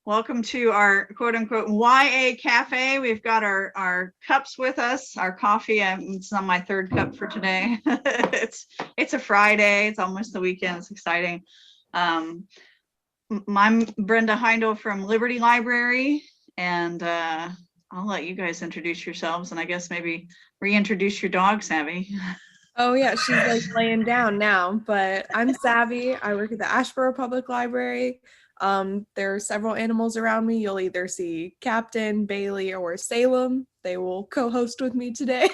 Welcome to our quote unquote YA Cafe. We've got our cups with us, our coffee. It's on my third cup for today. It's a Friday. It's almost the weekend. It's exciting. I'm Brenda Heindel from Liberty Library, and I'll let you guys introduce yourselves, and I guess maybe reintroduce your dog, Savvy. Oh yeah, she's like laying down now, but I'm Savvy. I work at the Asheboro Public Library. There are several animals around me. You'll either see Captain, Bailey, or Salem. They will co-host with me today.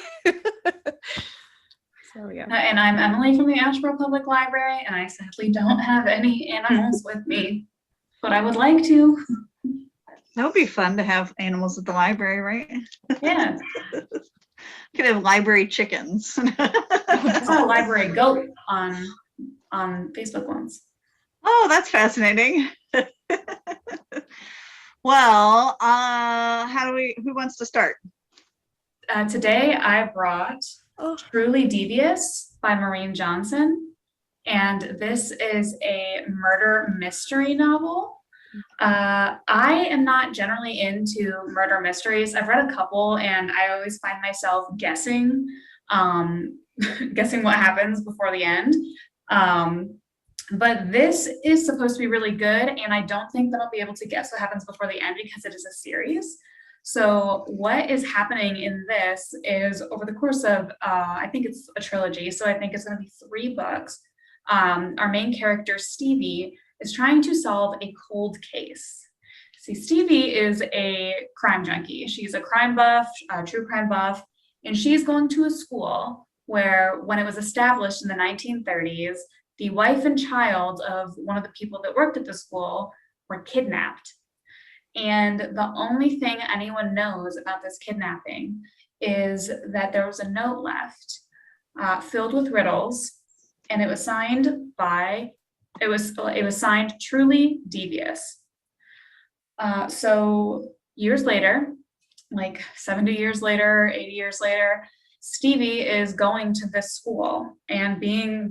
So yeah. And I'm Emily from the Asheboro Public Library, and I sadly don't have any animals with me, but I would like to. That would be fun to have animals at the library, right? Yeah. Could have library chickens. I saw a library goat on Facebook once. Oh, that's fascinating. Well, who wants to start? Today I brought Truly Devious by Maureen Johnson, and this is a murder mystery novel. I am not generally into murder mysteries. I've read a couple and I always find myself guessing what happens before the end. But this is supposed to be really good, and I don't think that I'll be able to guess what happens before the end because it is a series. So what is happening in this is over the course of, I think it's a trilogy, so I think it's going to be 3 books. Our main character, Stevie, is trying to solve a cold case. See, Stevie is a crime junkie. She's a crime buff, a true crime buff, and she's going to a school where, when it was established in the 1930s, the wife and child of one of the people that worked at the school were kidnapped. And the only thing anyone knows about this kidnapping is that there was a note left filled with riddles, and it was signed Truly Devious. So years later, like 70 years later, 80 years later, Stevie is going to this school, and being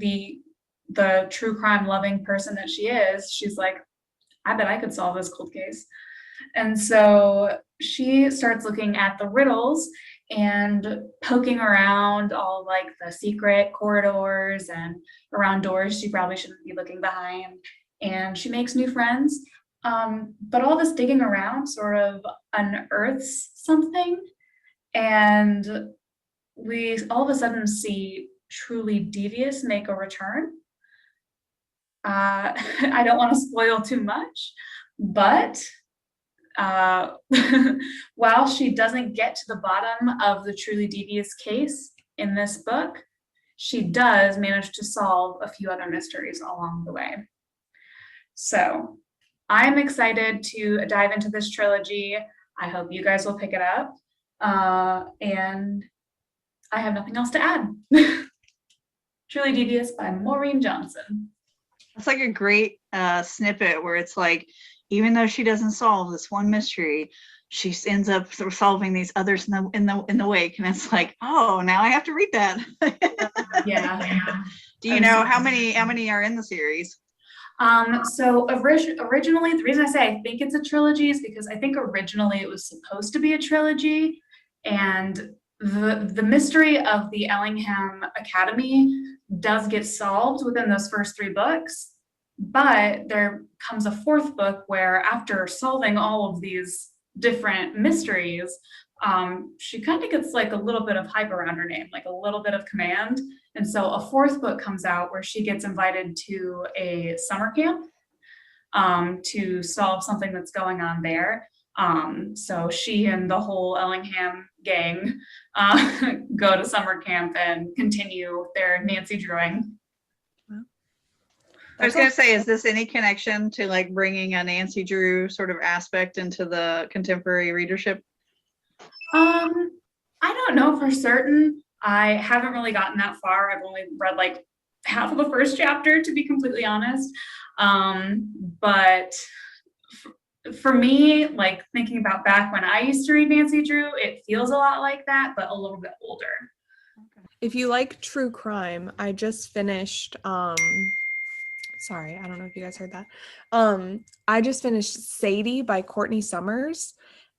the true crime loving person that she is, she's like, I bet I could solve this cold case. And so she starts looking at the riddles and poking around all like the secret corridors and around doors she probably shouldn't be looking behind. And she makes new friends. But all this digging around sort of unearths something. And we all of a sudden see Truly Devious make a return. I don't want to spoil too much, but while she doesn't get to the bottom of the Truly Devious case in this book, she does manage to solve a few other mysteries along the way. So I'm excited to dive into this trilogy. I hope you guys will pick it up. And I have nothing else to add. Truly Devious by Maureen Johnson. It's like a great snippet where it's like, even though she doesn't solve this one mystery, she ends up solving these others in the wake, and it's like, oh, now I have to read that. Yeah. Do you know how many are in the series? So originally, the reason I say I think it's a trilogy is because I think originally it was supposed to be a trilogy, and the mystery of the Ellingham Academy does get solved within those first 3 books, but there comes a 4th book where, after solving all of these different mysteries, she kind of gets like a little bit of hype around her name, like a little bit of command. And so a 4th book comes out where she gets invited to a summer camp to solve something that's going on there. So she and the whole Ellingham gang go to summer camp and continue their Nancy Drewing. I was going to say, is this any connection to like bringing a Nancy Drew sort of aspect into the contemporary readership? I don't know for certain. I haven't really gotten that far. I've only read like half of the first chapter, to be completely honest. But for me, like thinking about back when I used to read Nancy Drew, it feels a lot like that, but a little bit older. If you like true crime, I just finished Sorry, I don't know if you guys heard that. I just finished Sadie by Courtney Summers.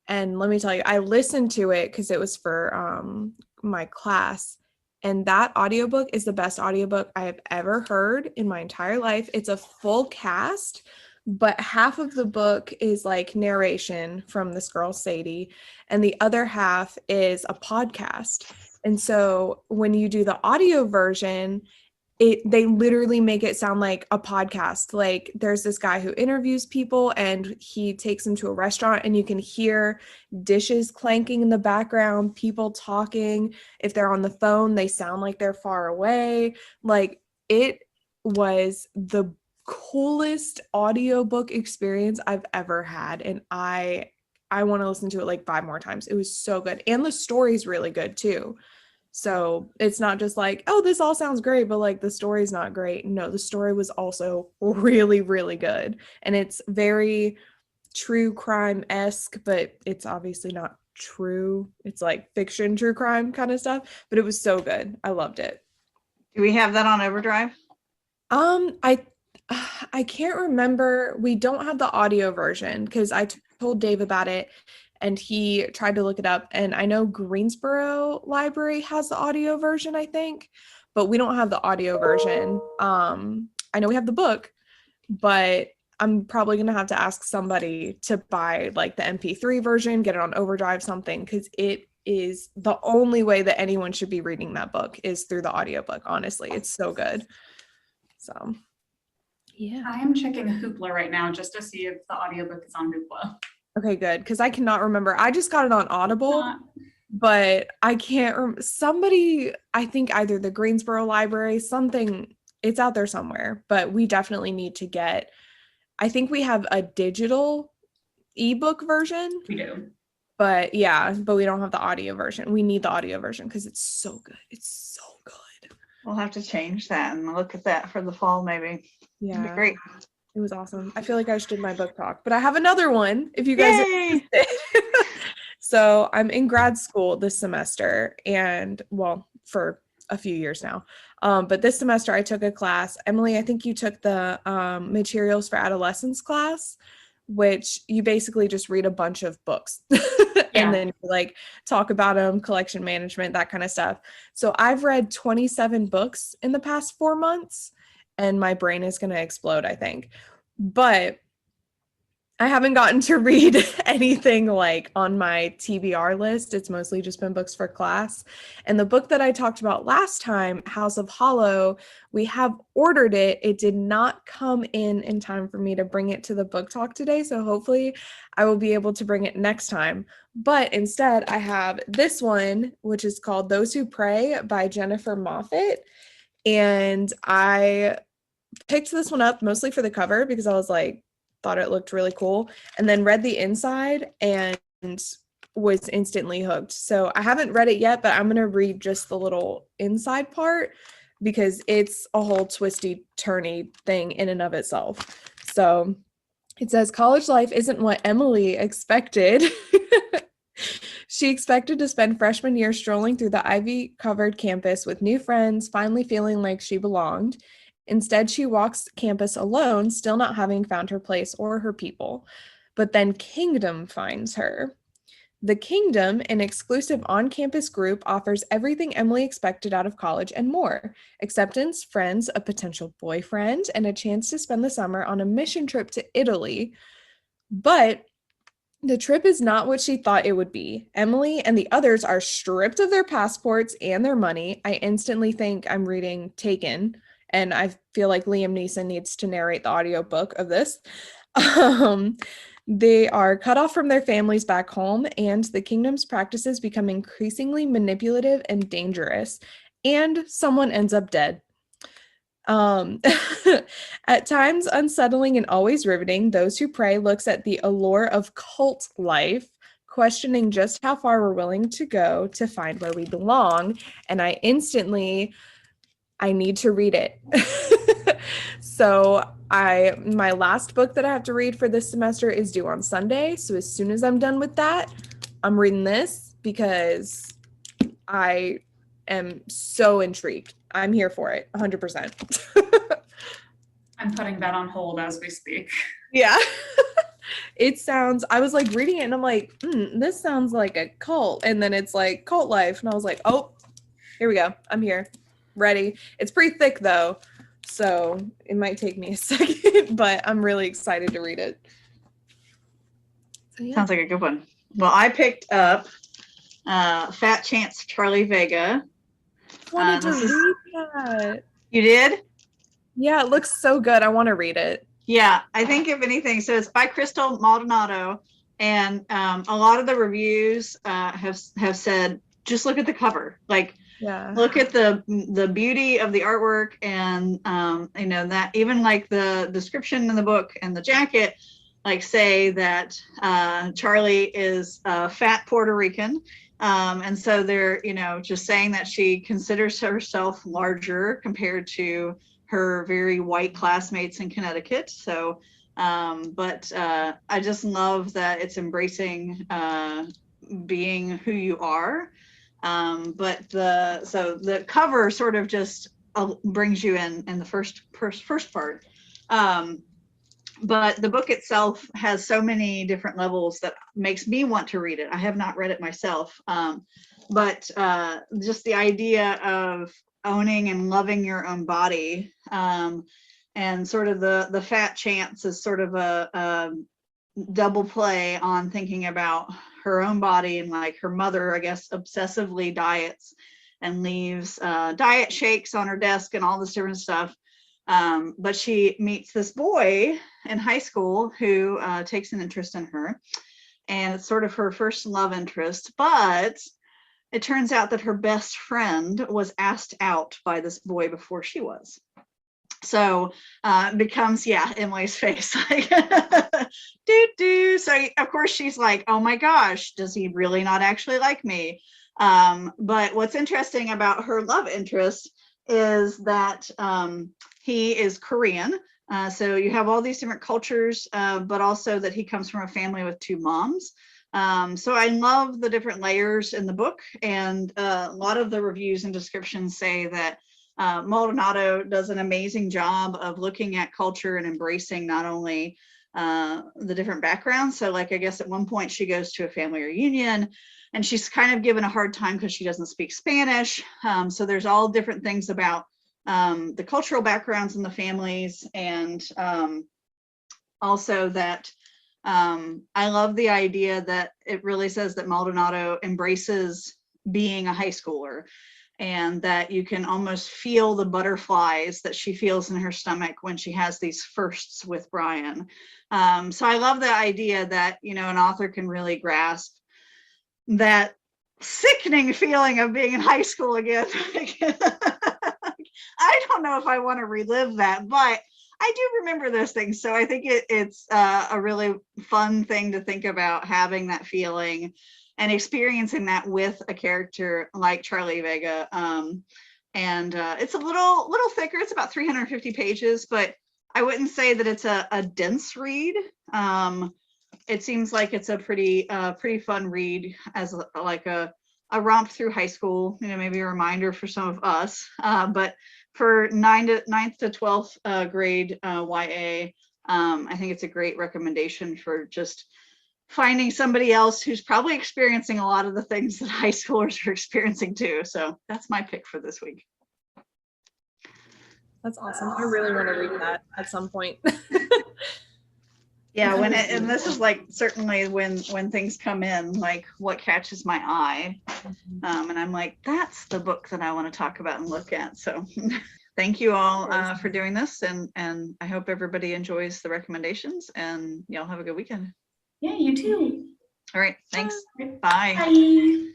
And let me tell you, I listened to it because it was for my class. And that audiobook is the best audiobook I have ever heard in my entire life. It's a full cast, but half of the book is like narration from this girl, Sadie, and the other half is a podcast. And so when you do the audio version, they literally make it sound like a podcast. Like there's this guy who interviews people and he takes them to a restaurant and you can hear dishes clanking in the background, people talking. If they're on the phone, they sound like they're far away. Like it was the coolest audiobook experience I've ever had. And I want to listen to it like 5 more times. It was so good. And the story's really good too. So it's not just like, oh, this all sounds great, but like the story's not great. No, the story was also really, really good. And it's very true crime-esque, but it's obviously not true. It's like fiction, true crime kind of stuff, but it was so good. I loved it. Do we have that on Overdrive? I can't remember. We don't have the audio version because I told Dave about it and he tried to look it up. And I know Greensboro Library has the audio version, I think, but we don't have the audio version. I know we have the book, but I'm probably going to have to ask somebody to buy like the MP3 version, get it on Overdrive, something, because it is the only way that anyone should be reading that book is through the audiobook. Honestly, it's so good. So, yeah. I am checking Hoopla right now just to see if the audiobook is on Hoopla. Okay, good. Because I cannot remember. I just got it on Audible, but I can't remember. Somebody, I think either the Greensboro Library, something, it's out there somewhere, but we definitely need to get, I think we have a digital ebook version. We do. But yeah, but we don't have the audio version. We need the audio version because it's so good. It's so good. We'll have to change that and look at that for the fall, maybe. Yeah. It'd be great. It was awesome. I feel like I just did my book talk, but I have another one if you guys are interested. So I'm in grad school this semester and well, for a few years now. But this semester I took a class. Emily, I think you took the materials for adolescence class, which you basically just read a bunch of books and then like talk about them, collection management, that kind of stuff. So I've read 27 books in the past 4 months. And my brain is going to explode, I think. But I haven't gotten to read anything like on my TBR list. It's mostly just been books for class. And the book that I talked about last time, House of Hollow, we have ordered it. It did not come in time for me to bring it to the book talk today. So hopefully I will be able to bring it next time. But instead, I have this one, which is called Those Who Pray by Jennifer Moffett. And I picked this one up mostly for the cover because I was like, thought it looked really cool, and then read the inside and was instantly hooked. So I haven't read it yet, but I'm going to read just the little inside part because it's a whole twisty turny thing in and of itself. So it says, college life isn't what Emily expected. She expected to spend freshman year strolling through the ivy-covered campus with new friends, finally feeling like she belonged. Instead, she walks campus alone, still not having found her place or her people. But then Kingdom finds her. The Kingdom, an exclusive on-campus group, offers everything Emily expected out of college and more. Acceptance, friends, a potential boyfriend, and a chance to spend the summer on a mission trip to Italy. But the trip is not what she thought it would be. Emily and the others are stripped of their passports and their money. I instantly think I'm reading Taken, and I feel like Liam Neeson needs to narrate the audiobook of this. They are cut off from their families back home, and the Kingdom's practices become increasingly manipulative and dangerous, and someone ends up dead. At times unsettling and always riveting, Those Who Pray looks at the allure of cult life, questioning just how far we're willing to go to find where we belong. And I need to read it. So my last book that I have to read for this semester is due on Sunday. So as soon as I'm done with that, I'm reading this because I am so intrigued. I'm here for it, 100%. I'm putting that on hold as we speak. Yeah. I was like reading it and I'm like, this sounds like a cult. And then it's like cult life. And I was like, oh, here we go. I'm here. Ready. It's pretty thick though. So it might take me a second, but I'm really excited to read it. So, yeah. Sounds like a good one. Well, I picked up Fat Chance Charlie Vega. Wanted to this is- read that. You did? Yeah, it looks so good. I want to read it. Yeah, I think if anything, so it's by Crystal Maldonado, and a lot of the reviews have said, just look at the cover, like Yeah. look at the beauty of the artwork, and you know, that even like the description in the book and the jacket, like say that Charlie is a fat Puerto Rican. And so they're, you know, just saying that she considers herself larger compared to her very white classmates in Connecticut. So, but I just love that it's embracing being who you are. But the cover sort of just brings you in the first part. But the book itself has so many different levels that makes me want to read it. I have not read it myself, but just the idea of owning and loving your own body, and sort of the Fat Chance is sort of a double play on thinking about her own body, and like her mother, I guess, obsessively diets and leaves diet shakes on her desk and all this different stuff. But she meets this boy in high school who takes an interest in her, and it's sort of her first love interest. But it turns out that her best friend was asked out by this boy before she was. So it becomes, yeah, Emily's face, like, do. So of course she's like, oh my gosh, does he really not actually like me? But what's interesting about her love interest is that he is Korean. So you have all these different cultures, but also that he comes from a family with two moms. So I love the different layers in the book, and a lot of the reviews and descriptions say that Maldonado does an amazing job of looking at culture and embracing not only the different backgrounds. So like, I guess at one point she goes to a family reunion and she's kind of given a hard time because she doesn't speak Spanish. So there's all different things about the cultural backgrounds in the families, and also that I love the idea that it really says that Maldonado embraces being a high schooler, and that you can almost feel the butterflies that she feels in her stomach when she has these firsts with Brian. So I love the idea that, you know, an author can really grasp that sickening feeling of being in high school again. I don't know if I want to relive that, but I do remember those things. So I think it's a really fun thing to think about, having that feeling and experiencing that with a character like Charlie Vega. And it's a little thicker. It's about 350 pages, but I wouldn't say that it's a dense read. It seems like it's a pretty fun read, as like a romp through high school, you know, maybe a reminder for some of us. But for 9th to 12th grade YA, I think it's a great recommendation for just finding somebody else who's probably experiencing a lot of the things that high schoolers are experiencing too. So that's my pick for this week. That's awesome. I really want to read that at some point. Yeah, and this is like certainly when things come in, like what catches my eye, and I'm like, that's the book that I want to talk about and look at. So thank you all for doing this, and I hope everybody enjoys the recommendations, and y'all have a good weekend. Yeah, you too. All right, thanks. Bye. Bye. Bye.